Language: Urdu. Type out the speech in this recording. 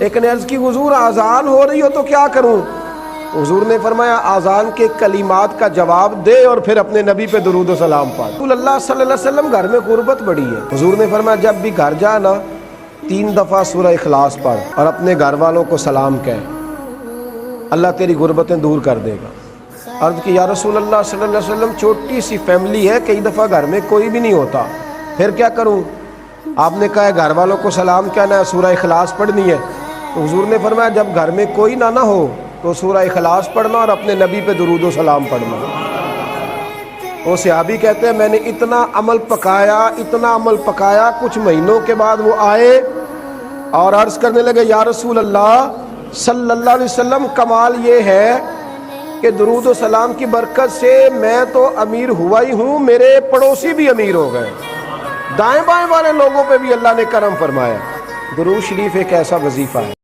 ایک نے عرض کی حضور آذان ہو رہی ہو تو کیا کروں؟ حضور نے فرمایا آذان کے کلمات کا جواب دے اور پھر اپنے نبی پہ درود و سلام پڑھ۔ رسول اللہ صلی اللہ علیہ وسلم گھر میں غربت بڑی ہے، حضور نے فرمایا جب بھی گھر جا نا 3 دفعہ سورہ اخلاص پڑھ اور اپنے گھر والوں کو سلام کہہ، اللہ تیری غربتیں دور کر دے گا۔ عرض کی یا رسول اللہ صلی اللہ علیہ وسلم چھوٹی سی فیملی ہے، کئی دفعہ گھر میں کوئی بھی نہیں ہوتا، پھر کیا کروں؟ آپ نے کہا ہے گھر والوں کو سلام کہنا ہے، سورہ اخلاص پڑھنی ہے۔ تو حضور نے فرمایا جب گھر میں کوئی نہ ہو تو سورہ اخلاص پڑھنا اور اپنے نبی پہ درود و سلام پڑھنا۔ وہ صحابی کہتے ہیں میں نے اتنا عمل پکایا، کچھ مہینوں کے بعد وہ آئے اور عرض کرنے لگے یا رسول اللہ صلی اللہ علیہ وسلم کمال یہ ہے کہ درود و سلام کی برکت سے میں تو امیر ہوا ہی ہوں، میرے پڑوسی بھی امیر ہو گئے، دائیں بائیں والے لوگوں پہ بھی اللہ نے کرم فرمایا۔ درود شریف ایک ایسا وظیفہ ہے۔